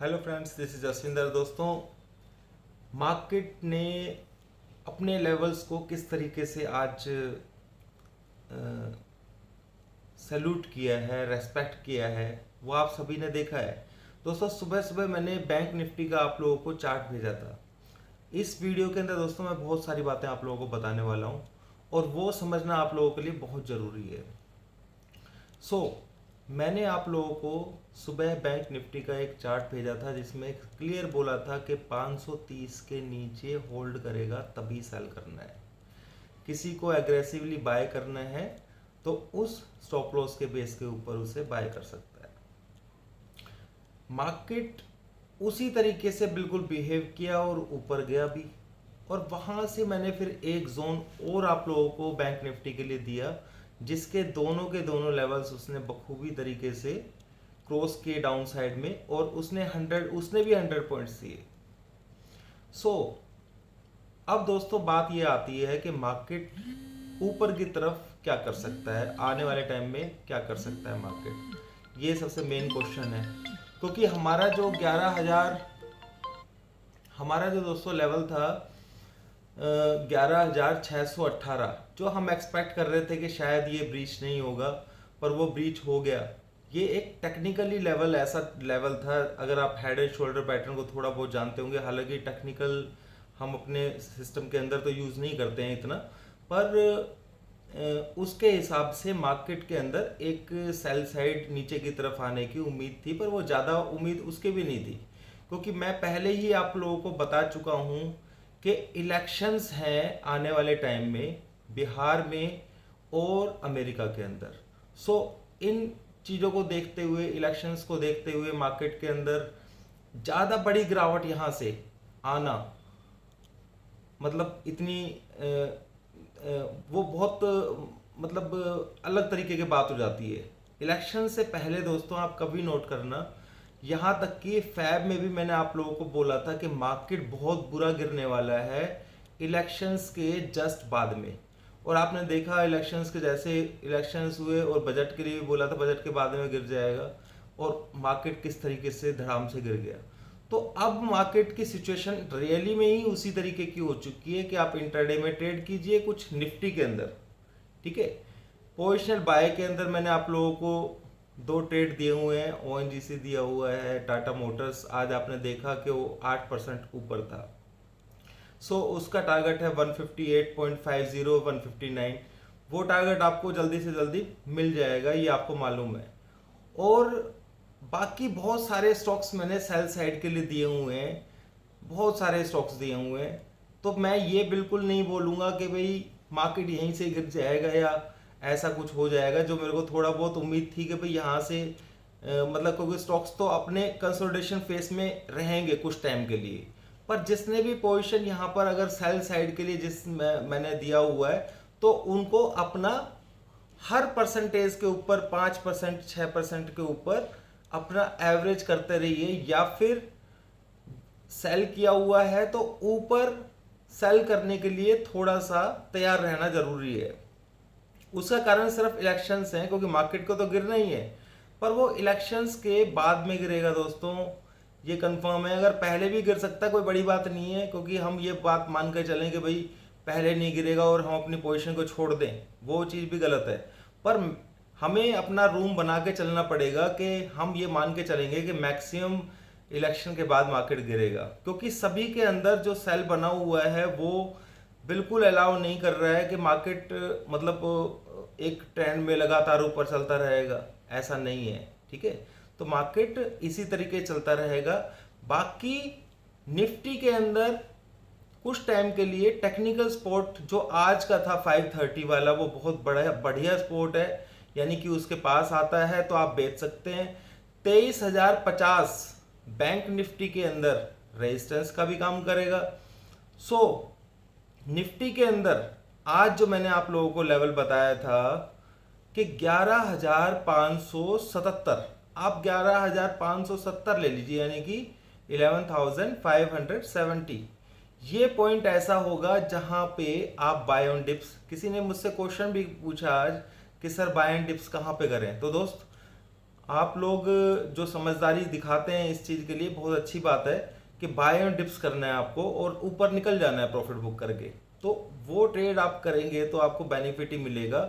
Hello friends, this is Jasvinder. दोस्तों, market ने अपने लेवल्स को किस तरीके से आज सैल्यूट किया है, रेस्पेक्ट किया है, वो आप सभी ने देखा है। दोस्तों, सुबह सुबह मैंने बैंक निफ्टी का आप लोगों को चार्ट भेजा था। इस वीडियो के अंदर दोस्तों मैं बहुत सारी बातें आप लोगों को बताने वाला हूँ और वो समझना आप लोगों के लिए बहुत ज़रूरी है। मैंने आप लोगों को सुबह बैंक निफ्टी का एक चार्ट भेजा था जिसमें क्लियर बोला था कि 530 के नीचे होल्ड करेगा तभी सेल करना है। किसी को एग्रेसिवली बाय करना है तो उस स्टॉप लॉस के बेस के ऊपर उसे बाय कर सकता है। मार्केट उसी तरीके से बिल्कुल बिहेव किया और ऊपर गया भी, और वहां से मैंने फिर एक जोन और आप लोगों को बैंक निफ्टी के लिए दिया जिसके दोनों के दोनों लेवल्स उसने बखूबी तरीके से क्रॉस किए डाउन साइड में, और उसने भी 100 पॉइंट्स दिए। अब दोस्तों बात ये आती है कि मार्केट ऊपर की तरफ क्या कर सकता है, आने वाले टाइम में क्या कर सकता है मार्केट, ये सबसे मेन क्वेश्चन है। क्योंकि हमारा जो 11,000 हमारा जो दोस्तों लेवल था 11,618, जो हम एक्सपेक्ट कर रहे थे कि शायद ये ब्रीच नहीं होगा, पर वो ब्रीच हो गया। ये एक टेक्निकली लेवल ऐसा लेवल था, अगर आप हेड एंड शोल्डर पैटर्न को थोड़ा बहुत जानते होंगे, हालांकि टेक्निकल हम अपने सिस्टम के अंदर तो यूज़ नहीं करते हैं इतना, पर उसके हिसाब से मार्केट के अंदर एक सेल साइड नीचे की तरफ आने की उम्मीद थी, पर वो ज़्यादा उम्मीद उसके भी नहीं थी। क्योंकि मैं पहले ही आप लोगों को बता चुका हूँ कि इलेक्शंस हैं आने वाले टाइम में बिहार में और अमेरिका के अंदर। इन चीज़ों को देखते हुए, इलेक्शंस को देखते हुए मार्केट के अंदर ज़्यादा बड़ी गिरावट यहाँ से आना, मतलब इतनी वो बहुत मतलब अलग तरीके की बात हो जाती है। इलेक्शन से पहले दोस्तों आप कभी नोट करना, यहाँ तक कि फैब में भी मैंने आप लोगों को बोला था कि मार्केट बहुत बुरा गिरने वाला है इलेक्शंस के जस्ट बाद में, और आपने देखा इलेक्शंस के जैसे इलेक्शंस हुए और बजट के लिए भी बोला था बजट के बाद में गिर जाएगा, और मार्केट किस तरीके से धड़ाम से गिर गया। तो अब मार्केट की सिचुएशन रियली में ही उसी तरीके की हो चुकी है कि आप इंट्राडे में ट्रेड कीजिए कुछ निफ्टी के अंदर, ठीक है। पोजिशनल बाय के अंदर मैंने आप लोगों को 2 ट्रेड दिए हुए हैं, ओएनजीसी दिया हुआ है, टाटा मोटर्स आज आपने देखा कि वो 8% ऊपर था। उसका टारगेट है 158.50, 159। वो टारगेट आपको जल्दी से जल्दी मिल जाएगा, ये आपको मालूम है। और बाकी बहुत सारे स्टॉक्स मैंने सेल साइड के लिए दिए हुए हैं, बहुत सारे स्टॉक्स दिए हुए हैं। तो मैं ये बिल्कुल नहीं बोलूँगा कि भाई मार्केट यहीं से गिर जाएगा या ऐसा कुछ हो जाएगा, जो मेरे को थोड़ा बहुत उम्मीद थी कि भाई यहाँ से मतलब क्योंकि स्टॉक्स तो अपने कंसोलिडेशन फेस में रहेंगे कुछ टाइम के लिए, पर जिसने भी पोजीशन यहाँ पर अगर सेल साइड के लिए मैंने दिया हुआ है, तो उनको अपना हर परसेंटेज के ऊपर 5%, 6% के ऊपर अपना एवरेज करते रहिए, या फिर सेल किया हुआ है तो ऊपर सेल करने के लिए थोड़ा सा तैयार रहना जरूरी है। उसका कारण सिर्फ इलेक्शंस हैं, क्योंकि मार्केट को तो गिरना ही है, पर वो इलेक्शंस के बाद में गिरेगा दोस्तों, ये कंफर्म है। अगर पहले भी गिर सकता है कोई बड़ी बात नहीं है, क्योंकि हम ये बात मान कर चलें कि भाई पहले नहीं गिरेगा और हम अपनी पोजीशन को छोड़ दें, वो चीज़ भी गलत है। पर हमें अपना रूम बना के चलना पड़ेगा कि हम ये मान के चलेंगे कि मैक्सिमम इलेक्शन के बाद मार्केट गिरेगा, क्योंकि सभी के अंदर जो सेल बना हुआ है वो बिल्कुल अलाउ नहीं कर रहा है कि मार्केट मतलब एक ट्रेंड में लगातार ऊपर चलता रहेगा, ऐसा नहीं है, ठीक है। तो मार्केट इसी तरीके चलता रहेगा। बाकी निफ्टी के अंदर कुछ टाइम के लिए टेक्निकल सपोर्ट जो आज का था 530 वाला, वो बहुत बढ़िया सपोर्ट है, यानी कि उसके पास आता है तो आप बेच सकते हैं। 23,050 बैंक निफ्टी के अंदर रेजिस्टेंस का भी काम करेगा। निफ्टी के अंदर आज जो मैंने आप लोगों को लेवल बताया था कि 11,577, आप 11,570 ले लीजिए, यानी कि 11,570। ये पॉइंट ऐसा होगा जहां पे आप बाय ऑन डिप्स, किसी ने मुझसे क्वेश्चन भी पूछा आज कि सर बाय एंड डिप्स कहाँ पे करें, तो दोस्त आप लोग जो समझदारी दिखाते हैं इस चीज़ के लिए बहुत अच्छी बात है कि बाय ऑन डिप्स करना है आपको और ऊपर निकल जाना है प्रॉफिट बुक करके। तो वो ट्रेड आप करेंगे तो आपको बेनिफिट ही मिलेगा,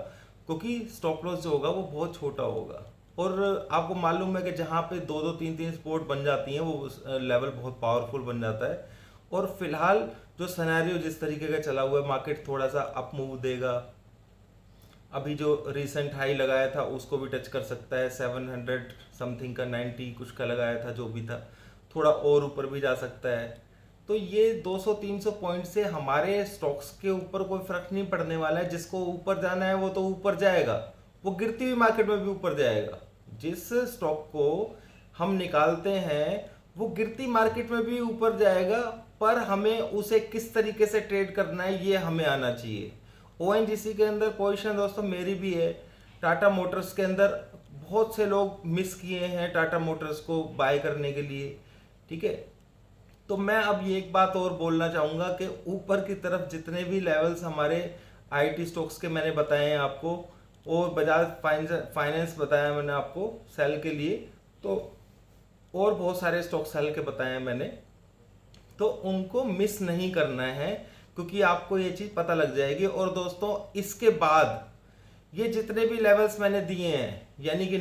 क्योंकि स्टॉप लॉस जो होगा वो बहुत छोटा होगा। और आपको मालूम है कि जहाँ पे दो दो तीन तीन सपोर्ट बन जाती हैं वो लेवल बहुत पावरफुल बन जाता है। और फिलहाल जो सिनेरियो जिस तरीके का चला हुआ है, मार्केट थोड़ा सा अप मूव देगा। अभी जो रिसेंट हाई लगाया था उसको भी टच कर सकता है, 700 समथिंग का, 90 कुछ का लगाया था जो भी था, थोड़ा और ऊपर भी जा सकता है। तो ये 200-300 पॉइंट से हमारे स्टॉक्स के ऊपर कोई फर्क नहीं पड़ने वाला है। जिसको ऊपर जाना है वो तो ऊपर जाएगा, वो गिरती हुई मार्केट में भी ऊपर जाएगा। जिस स्टॉक को हम निकालते हैं वो गिरती मार्केट में भी ऊपर जाएगा, पर हमें उसे किस तरीके से ट्रेड करना है ये हमें आना चाहिए। ओएनजीसी के अंदर पोजीशन दोस्तों मेरी भी है, टाटा मोटर्स के अंदर बहुत से लोग मिस किए हैं टाटा मोटर्स को बाय करने के लिए, ठीक है। तो मैं अब ये एक बात और बोलना चाहूँगा कि ऊपर की तरफ जितने भी लेवल्स हमारे आईटी स्टॉक्स के मैंने बताए हैं आपको, और बजाज फाइनेंस बताया मैंने आपको सेल के लिए, तो और बहुत सारे स्टॉक सेल के बताए हैं मैंने, तो उनको मिस नहीं करना है, क्योंकि आपको ये चीज़ पता लग जाएगी। और दोस्तों इसके बाद ये जितने भी लेवल्स मैंने दिए हैं, यानी कि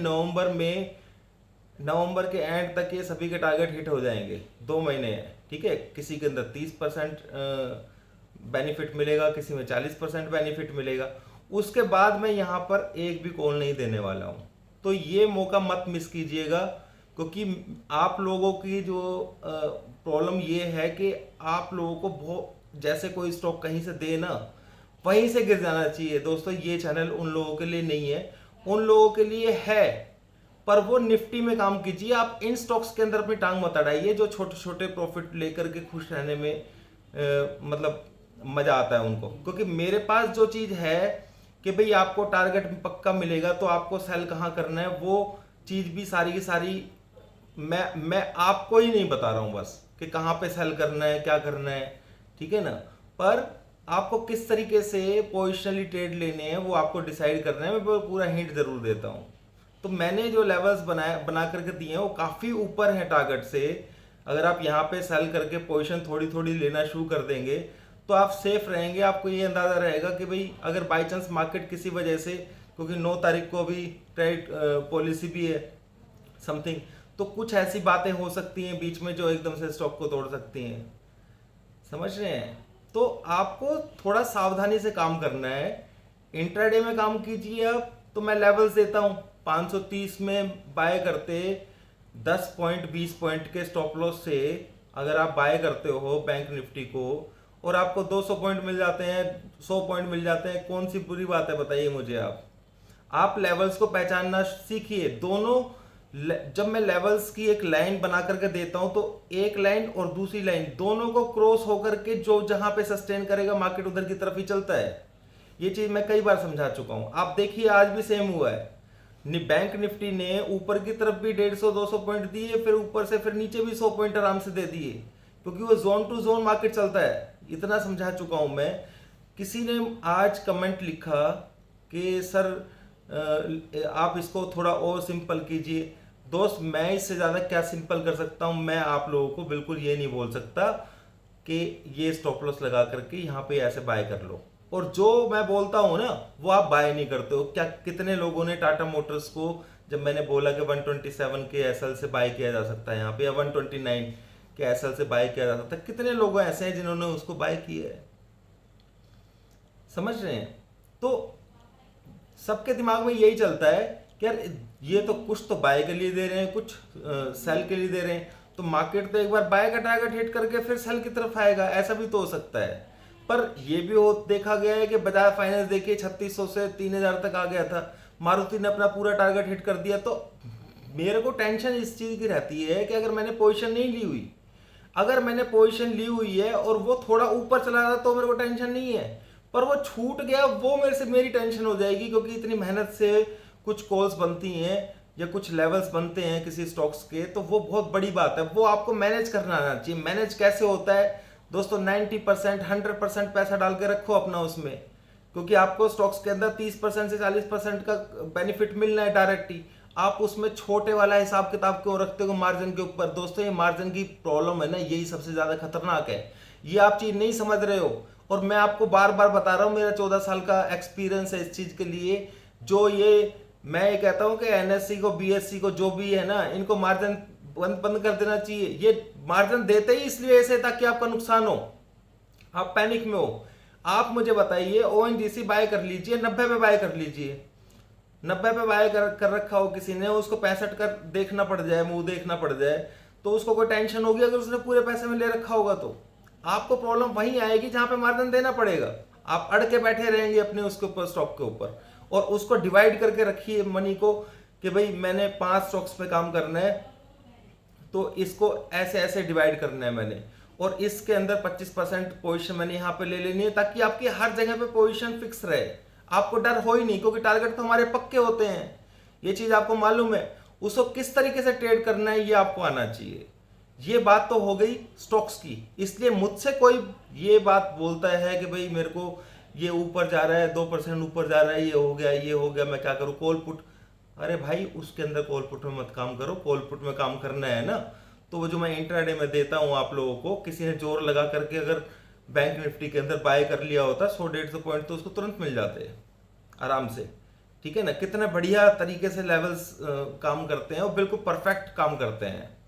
नवंबर के एंड तक ये सभी के टारगेट हिट हो जाएंगे। 2 महीने हैं, ठीक है। किसी के अंदर 30% बेनिफिट मिलेगा, किसी में 40% बेनिफिट मिलेगा। उसके बाद मैं यहाँ पर एक भी कॉल नहीं देने वाला हूँ, तो ये मौका मत मिस कीजिएगा। क्योंकि आप लोगों की जो प्रॉब्लम ये है कि आप लोगों को बहुत, जैसे कोई स्टॉक कहीं से दे ना, वहीं से गिर जाना चाहिए। दोस्तों ये चैनल उन लोगों के लिए नहीं है, उन लोगों के लिए है, पर वो निफ्टी में काम कीजिए। आप इन स्टॉक्स के अंदर अपनी टांग मत अड़ाइए जो छोटे छोटे प्रॉफिट लेकर के खुश रहने में मतलब मजा आता है उनको। क्योंकि मेरे पास जो चीज है कि भाई आपको टारगेट पक्का मिलेगा, तो आपको सेल कहाँ करना है वो चीज भी सारी की सारी मैं आपको ही नहीं बता रहा हूं बस कि कहाँ पे सेल करना है, क्या करना है, ठीक है ना। पर आपको किस तरीके से पोजिशनली ट्रेड लेने हैं वो आपको डिसाइड करना है। मैं पूरा हिंट जरूर देता हूँ। तो मैंने जो लेवल्स बना करके दिए हैं वो काफ़ी ऊपर है टारगेट से। अगर आप यहाँ पे सेल करके पोजीशन थोड़ी थोड़ी लेना शुरू कर देंगे तो आप सेफ रहेंगे। आपको ये अंदाज़ा रहेगा कि भाई अगर बाई चांस मार्केट किसी वजह से, क्योंकि 9 तारीख को अभी ट्रेड पॉलिसी भी है समथिंग, तो कुछ ऐसी बातें हो सकती हैं बीच में जो एकदम से स्टॉक को तोड़ सकती हैं, समझ रहे हैं। तो आपको थोड़ा सावधानी से काम करना है। इंट्राडे में काम कीजिए आप, तो मैं लेवल्स देता हूँ। 530 में बाय करते 10 पॉइंट 20 पॉइंट के स्टॉप लॉस से अगर आप बाय करते हो बैंक निफ्टी को, और आपको 200 पॉइंट मिल जाते हैं, 100 पॉइंट मिल जाते हैं, कौन सी बुरी बात है बताइए मुझे। आप लेवल्स को पहचानना सीखिए। दोनों जब मैं लेवल्स की एक लाइन बना करके देता हूं तो एक लाइन और दूसरी लाइन दोनों को क्रॉस होकर के जो जहां पे सस्टेन करेगा मार्केट उधर की तरफ ही चलता है। ये चीज मैं कई बार समझा चुका हूं। आप देखिए आज भी सेम हुआ है। बैंक निफ्टी ने ऊपर की तरफ भी 150-200 पॉइंट दिए, फिर ऊपर से फिर नीचे भी 100 पॉइंट आराम से दे दिए, क्योंकि वो जोन टू जोन मार्केट चलता है। इतना समझा चुका हूं मैं। किसी ने आज कमेंट लिखा कि सर आप इसको थोड़ा और सिंपल कीजिए। दोस्त मैं इससे ज़्यादा क्या सिंपल कर सकता हूं। मैं आप लोगों को बिल्कुल ये नहीं बोल सकता कि ये स्टॉप लॉस लगा करके यहाँ पे ऐसे बाय कर लो, और जो मैं बोलता हूँ ना वो आप बाय नहीं करते हो। क्या कितने लोगों ने टाटा मोटर्स को जब मैंने बोला कि 127 के एसएल से बाय किया जा सकता है यहाँ पे, या 129 के एसएल से बाय किया जा सकता है, कितने लोग ऐसे हैं जिन्होंने उसको बाय किया है, समझ रहे हैं। तो सबके दिमाग में यही चलता है कि यार ये तो कुछ तो बाय के लिए दे रहे हैं, कुछ सेल के लिए दे रहे हैं, तो मार्केट तो एक बार बाय का टारगेट हिट करके फिर सेल की तरफ आएगा, ऐसा भी तो हो सकता है। पर ये भी हो देखा गया है कि बजाज फाइनेंस देखिए 3600 से 3000 तक आ गया था, मारुति ने अपना पूरा टारगेट हिट कर दिया। तो मेरे को टेंशन इस चीज की रहती है कि अगर मैंने पोजीशन नहीं ली हुई, अगर मैंने पोजीशन ली हुई है और वो थोड़ा ऊपर चला रहा तो मेरे को टेंशन नहीं है, पर वो छूट गया वो मेरी टेंशन हो जाएगी। क्योंकि इतनी मेहनत से कुछ कॉल्स बनती हैं या कुछ लेवल्स बनते हैं किसी स्टॉक्स के, तो वो बहुत बड़ी बात है। वो आपको मैनेज करना आना चाहिए। मैनेज कैसे होता है दोस्तों? 90% 100% पैसा डाल के रखो अपना उसमें, क्योंकि आपको स्टॉक्स के अंदर 30% से 40% का बेनिफिट मिलना है डायरेक्ट ही। आप उसमें छोटे वाला हिसाब किताब क्यों रखते हो मार्जिन के ऊपर? दोस्तों, ये मार्जिन की प्रॉब्लम है ना, यही सबसे ज्यादा खतरनाक है। ये आप चीज नहीं समझ रहे हो, और मैं आपको बार बार बता रहा हूं, मेरा 14 साल का एक्सपीरियंस है इस चीज के लिए। जो ये मैं ये कहता हूं कि एनएससी को, बीएससी को, जो भी है ना, इनको मार्जिन बंद बंद कर देना चाहिए। ये मार्जिन देते ही इसलिए ऐसे ताकि आपका नुकसान हो, आप पैनिक में हो। आप मुझे बताइए, ओएनजीसी बाय कर लीजिए, 90 पे बाय कर लीजिए, 90 पे बाय कर रखा हो किसी ने, उसको 65 का देखना पड़ जाए, मुंह देखना पड़ जाए, तो उसको कोई टेंशन होगी? अगर उसने पूरे पैसे में ले रखा होगा तो आपको प्रॉब्लम वहीं आएगी जहां पे मार्जिन देना पड़ेगा। आप अड़ के बैठे रहेंगे अपने उसके ऊपर, स्टॉक के ऊपर, और उसको डिवाइड करके रखिए मनी को कि भाई मैंने 5 स्टॉक्स पे काम करना है, तो इसको ऐसे ऐसे डिवाइड करना है मैंने, और इसके अंदर 25% पोजीशन मैंने यहाँ पे ले लेनी है, ताकि आपकी हर जगह पे पोजीशन फिक्स रहे, आपको डर हो ही नहीं, क्योंकि टारगेट तो हमारे पक्के होते हैं, ये चीज आपको मालूम है। उसको किस तरीके से ट्रेड करना है ये आपको आना चाहिए। ये बात तो हो गई स्टॉक्स की। इसलिए मुझसे कोई ये बात बोलता है कि भाई मेरे को ये ऊपर जा रहा है, 2% ऊपर जा रहा है, ये हो गया, ये हो गया, मैं क्या करूँ, कॉल पुट। अरे भाई, उसके अंदर कॉल पुट में मत काम करो। कॉल पुट में काम करना है ना, तो वो जो मैं इंट्राडे में देता हूँ आप लोगों को, किसी ने जोर लगा करके अगर बैंक निफ्टी के अंदर बाय कर लिया होता 100-150 पॉइंट, तो उसको तुरंत मिल जाते हैं आराम से। ठीक है ना, कितने बढ़िया तरीके से लेवल्स काम करते हैं और बिल्कुल परफेक्ट काम करते हैं।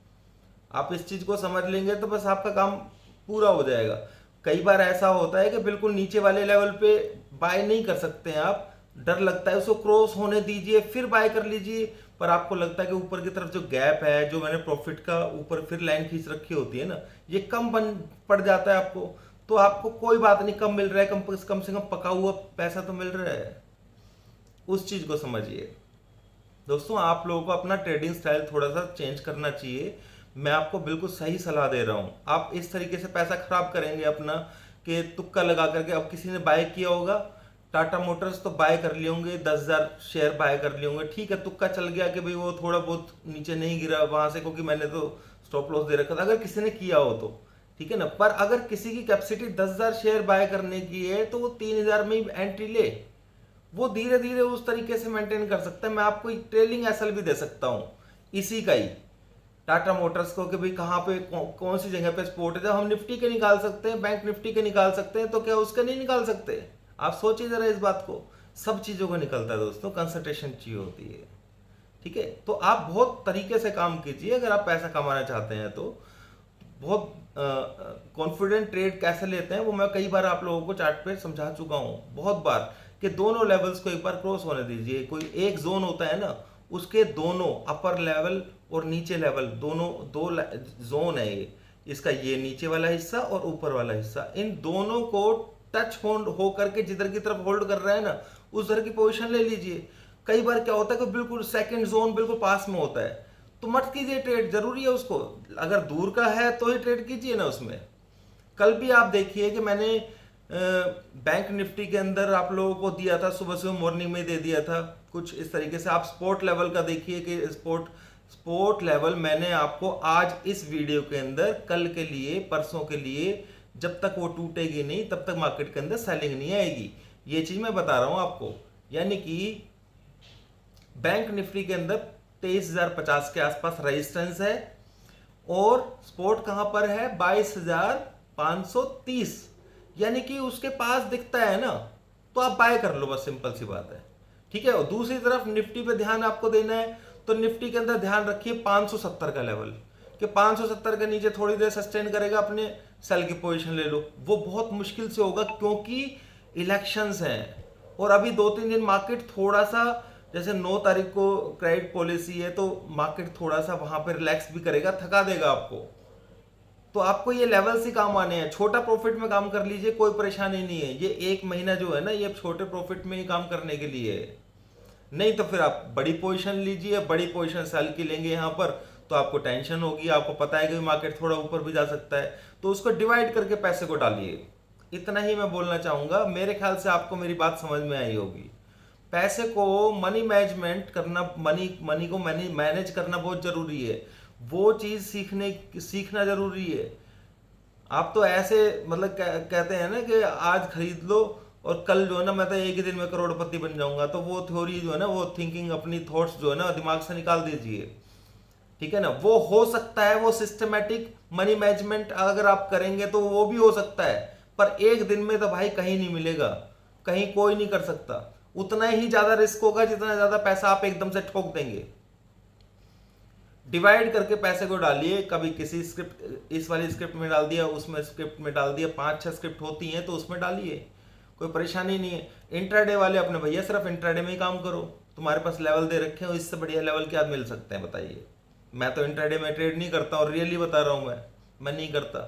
आप इस चीज को समझ लेंगे तो बस आपका काम पूरा हो जाएगा। कई बार ऐसा होता है कि बिल्कुल नीचे वाले लेवल पे बाय नहीं कर सकते हैं आप, डर लगता है, उसको क्रॉस होने दीजिए फिर बाय कर लीजिए। पर आपको लगता है कि ऊपर की तरफ जो गैप है, जो मैंने प्रॉफिट का ऊपर फिर लाइन खींच रखी होती है ना, ये कम बन पड़ जाता है आपको, तो आपको कोई बात नहीं, कम मिल रहा है, कम से कम पका हुआ पैसा तो मिल रहा है। उस चीज को समझिए दोस्तों। आप लोगों को अपना ट्रेडिंग स्टाइल थोड़ा सा चेंज करना चाहिए। मैं आपको बिल्कुल सही सलाह दे रहा हूं। आप इस तरीके से पैसा खराब करेंगे अपना कि तुक्का लगा करके। अब किसी ने बाय किया होगा टाटा मोटर्स, तो बाय कर लिए होंगे, 10,000 शेयर बाय कर लिए होंगे, ठीक है, तुक्का चल गया कि भाई वो थोड़ा बहुत नीचे नहीं गिरा वहां से, क्योंकि मैंने तो स्टॉप लॉस दे रखा था, अगर किसी ने किया हो तो ठीक है ना। पर अगर किसी की कैपेसिटी 10,000 शेयर बाय करने की है, तो वो 3,000 में ही एंट्री ले, वो धीरे धीरे उस तरीके से मेंटेन कर सकता है। मैं आपको एक ट्रेलिंग एसएल भी दे सकता हूं इसी का ही, टाटा मोटर्स को, कि भाई कहां पे कौन सी जगह पे सपोर्ट है। जब हम निफ्टी के निकाल सकते हैं, बैंक निफ्टी के निकाल सकते हैं, तो क्या उसके नहीं निकाल सकते? आप सोचिए जरा इस बात को। सब चीजों को निकलता है दोस्तों, कंसंट्रेशन चाहिए होती है। ठीक है, तो आप बहुत तरीके से काम कीजिए अगर आप पैसा कमाना चाहते हैं तो। बहुत कॉन्फिडेंट ट्रेड कैसे लेते हैं वो मैं कई बार आप लोगों को चार्ट पे समझा चुका हूं बहुत बार, कि दोनों लेवल्स को एक बार क्रॉस होने दीजिए। कोई एक जोन होता है ना, उसके दोनों अपर लेवल और नीचे लेवल, दोनों दो जोन है ये, इसका ये नीचे वाला हिस्सा और ऊपर वाला हिस्सा, इन दोनों को टच हो करके जिधर की तरफ होल्ड कर रहा है ना, उस तरह की पोजीशन ले लीजिए। कई बार क्या होता है कि बिल्कुल सेकंड जोन बिल्कुल पास में होता है, तो मत कीजिए ट्रेड, जरूरी है उसको। अगर दूर का है तो ही ट्रेड कीजिए ना उसमें। कल भी आप देखिए कि मैंने बैंक निफ्टी के अंदर आप लोगों को दिया था, सुबह सुबह मॉर्निंग में दे दिया था कुछ इस तरीके से। आप स्पोर्ट लेवल का देखिए कि स्पोर्ट लेवल मैंने आपको आज इस वीडियो के अंदर, कल के लिए, परसों के लिए, जब तक वो टूटेगी नहीं तब तक मार्केट के अंदर सेलिंग नहीं आएगी, ये चीज मैं बता रहा हूं आपको। यानी कि बैंक निफ्टी के अंदर 23,050 के आसपास रेजिस्टेंस है, और स्पोर्ट कहां पर है? 22,530, यानी कि उसके पास दिखता है ना, तो आप बाय कर लो, बस सिंपल सी बात है। ठीक है, और दूसरी तरफ निफ्टी पे ध्यान आपको देना है, तो निफ्टी के अंदर ध्यान रखिए 570 का लेवल, कि 570 के नीचे थोड़ी देर सस्टेन करेगा, अपने सेल की पोजीशन ले लो। वो बहुत मुश्किल से होगा क्योंकि इलेक्शंस हैं, और अभी 2-3 दिन मार्केट थोड़ा सा, जैसे 9 तारीख को क्रेडिट पॉलिसी है, तो मार्केट थोड़ा सा वहां पर रिलैक्स भी करेगा, थका देगा आपको। तो आपको ये लेवल्स ही काम आने हैं। छोटा प्रॉफिट में काम कर लीजिए, कोई परेशानी नहीं है। ये 1 महीना जो है ना, ये छोटे प्रॉफिट में ही काम करने के लिए है। नहीं तो फिर आप बड़ी पोजीशन लीजिए, बड़ी पोजीशन सेल की लेंगे यहाँ पर, तो आपको टेंशन होगी। आपको पता है कि मार्केट थोड़ा ऊपर भी जा सकता है, तो उसको डिवाइड करके पैसे को डालिए। इतना ही मैं बोलना चाहूंगा। मेरे ख्याल से आपको मेरी बात समझ में आई होगी। पैसे को मनी मैनेजमेंट करना, मनी को मैनेज करना बहुत जरूरी है। वो चीज सीखना जरूरी है। आप तो ऐसे मतलब कहते हैं ना कि आज खरीद लो और कल जो है ना मैं तो एक ही दिन में करोड़पति बन जाऊंगा, तो वो थ्योरी जो है ना, वो थिंकिंग, अपनी थॉट्स जो है ना दिमाग से निकाल दीजिए। ठीक है ना, वो हो सकता है, वो सिस्टमेटिक मनी मैनेजमेंट अगर आप करेंगे तो वो भी हो सकता है, पर एक दिन में तो भाई कहीं नहीं मिलेगा, कहीं कोई नहीं कर सकता। उतना ही ज्यादा रिस्क होगा जितना ज्यादा पैसा आप एकदम से ठोक देंगे। डिवाइड करके पैसे को डालिए, कभी किसी स्क्रिप्ट, इस वाली स्क्रिप्ट में डाल दिया, उसमें स्क्रिप्ट में डाल दिया, 5-6 स्क्रिप्ट होती हैं तो उसमें डालिए, कोई परेशानी नहीं है। इंट्राडे वाले अपने भैया सिर्फ इंट्राडे में ही काम करो, तुम्हारे पास लेवल दे रखे हो, इससे बढ़िया लेवल क्या मिल सकते हैं बताइए। मैं तो इंट्राडे में ट्रेड नहीं करता और रियली बता रहा हूं, मैं नहीं करता,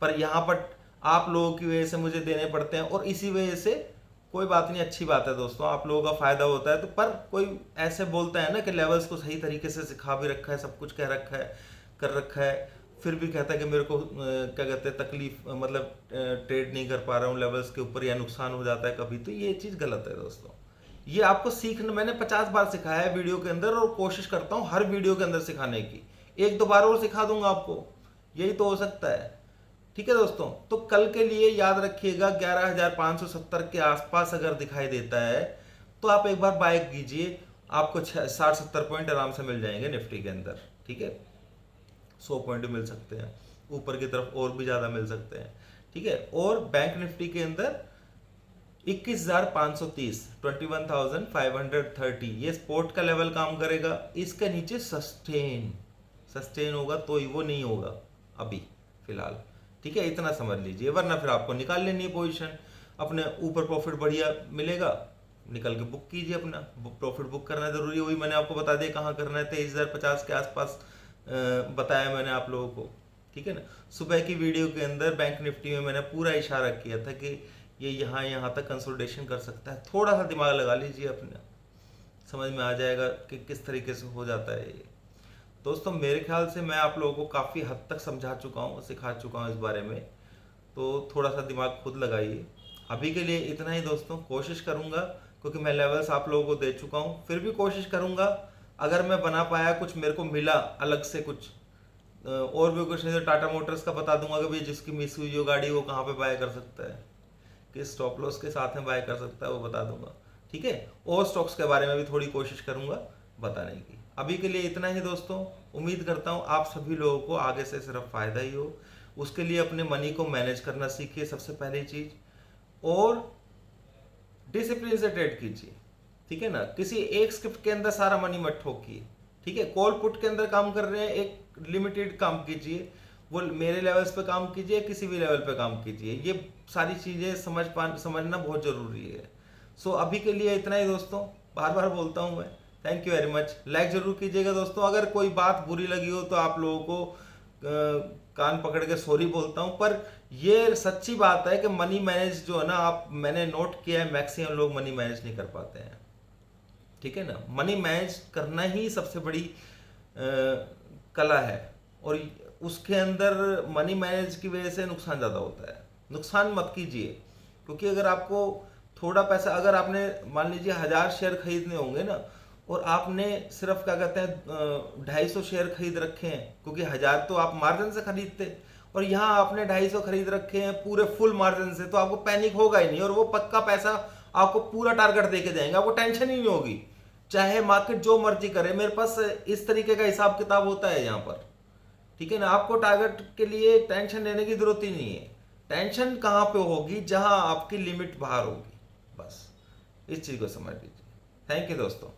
पर यहाँ पर आप लोगों की वजह से मुझे देने पड़ते हैं, और इसी वजह से कोई बात नहीं, अच्छी बात है दोस्तों, आप लोगों का फायदा होता है। तो पर कोई ऐसे बोलता है ना कि लेवल्स को सही तरीके से सिखा भी रखा है, सब कुछ कह रखा है, कर रखा है, फिर भी कहता है कि मेरे को क्या कहते हैं तकलीफ, मतलब ट्रेड नहीं कर पा रहा हूँ लेवल्स के ऊपर, या नुकसान हो जाता है कभी, तो ये चीज़ गलत है दोस्तों। ये आपको सीखना, मैंने 50 बार सिखाया है वीडियो के अंदर, और कोशिश करता हूँ हर वीडियो के अंदर सिखाने की, 1-2 बार और सिखा दूंगा आपको, यही तो हो सकता है। ठीक है दोस्तों, तो कल के लिए याद रखिएगा 11,570 के आसपास अगर दिखाई देता है तो आप एक बार बाय कीजिए, आपको 60-70 पॉइंट आराम से मिल जाएंगे निफ्टी के अंदर। ठीक है, 100 पॉइंट मिल सकते हैं, ऊपर की तरफ और भी ज़्यादा मिल सकते हैं। ठीक है, और बैंक निफ्टी के अंदर 21,530, 21,530, ये स्पोर्ट का लेवल काम करेगा, इसके नीचे सस्टेन होगा, तो ही वो नहीं होगा अभी फिलहाल। ठीक है, इतना समझ लीजिए, वरना फिर आपको निकाल लेनी है पोजीशन, अपने ऊपर प्रॉफिट बढ़िया मिलेगा, निकल के बुक कीजिए, अपना प्रॉफिट बुक करना जरूरी है, वही मैंने आपको बता दिया कहाँ करना है, 23,050 के आसपास बताया मैंने आप लोगों को। ठीक है ना, सुबह की वीडियो के अंदर बैंक निफ्टी में मैंने पूरा इशारा किया था कि ये यहाँ तक कंसोलिडेशन कर सकता है, थोड़ा सा दिमाग लगा लीजिए अपना, समझ में आ जाएगा कि किस तरीके से हो जाता है ये। दोस्तों मेरे ख्याल से मैं आप लोगों को काफ़ी हद तक समझा चुका हूँ, सिखा चुका हूँ इस बारे में, तो थोड़ा सा दिमाग खुद लगाइए। अभी के लिए इतना ही दोस्तों, कोशिश करूँगा, क्योंकि मैं लेवल्स आप लोगों को दे चुका हूँ, फिर भी कोशिश करूँगा अगर मैं बना पाया, कुछ मेरे को मिला अलग से कुछ, और भी कुछ, नहीं तो टाटा मोटर्स का बता दूंगा कि भाई जिसकी मिस हुई जो गाड़ी, वो कहाँ पे बाय कर सकता है, किस स्टॉप लॉस के साथ में बाय कर सकता है, वो बता दूंगा। ठीक है, और स्टॉक्स के बारे में भी थोड़ी कोशिश करूंगा बताने की। अभी के लिए इतना ही दोस्तों, उम्मीद करता हूँ आप सभी लोगों को आगे से सिर्फ फायदा ही हो। उसके लिए अपने मनी को मैनेज करना सीखिए सबसे पहली चीज, और डिसिप्लिन से ट्रेड कीजिए। ठीक है ना, किसी एक स्क्रिप्ट के अंदर सारा मनी मत ठोकिए। ठीक है, कॉल पुट के अंदर काम कर रहे हैं, एक लिमिटेड काम कीजिए, वो मेरे लेवल्स पे काम कीजिए, किसी भी लेवल पे काम कीजिए, ये सारी चीजें समझना बहुत जरूरी है। सो अभी के लिए इतना ही दोस्तों, बार बार बोलता हूँ मैं, thank you very much. Like जरूर कीजिएगा दोस्तों, अगर कोई बात बुरी लगी हो तो आप लोगों को कान पकड़ के सॉरी बोलता हूं, पर ये सच्ची बात है कि मनी मैनेज जो है ना, आप, मैंने नोट किया है मैक्सिमम लोग मनी मैनेज नहीं कर पाते हैं। ठीक है ना, मनी मैनेज करना ही सबसे बड़ी कला है, और उसके अंदर मनी मैनेज की वजह से नुकसान ज़्यादा होता है। नुकसान मत कीजिए, क्योंकि अगर आपको थोड़ा पैसा, अगर आपने मान लीजिए 1000 शेयर खरीदने होंगे ना, और आपने सिर्फ क्या कहते हैं 250 शेयर खरीद रखे हैं, क्योंकि 1000 तो आप मार्जिन से खरीदते, और यहाँ आपने 250 खरीद रखे हैं पूरे फुल मार्जिन से, तो आपको पैनिक होगा ही नहीं, और वो पक्का पैसा आपको पूरा टारगेट देके जाएंगे, आपको टेंशन ही नहीं होगी, चाहे मार्केट जो मर्जी करे। मेरे पास इस तरीके का हिसाब किताब होता है यहाँ पर। ठीक है ना, आपको टारगेट के लिए टेंशन लेने की जरूरत ही नहीं है। टेंशन कहाँ पे होगी, जहां आपकी लिमिट बाहर होगी, बस इस चीज को समझ लीजिए। थैंक यू दोस्तों।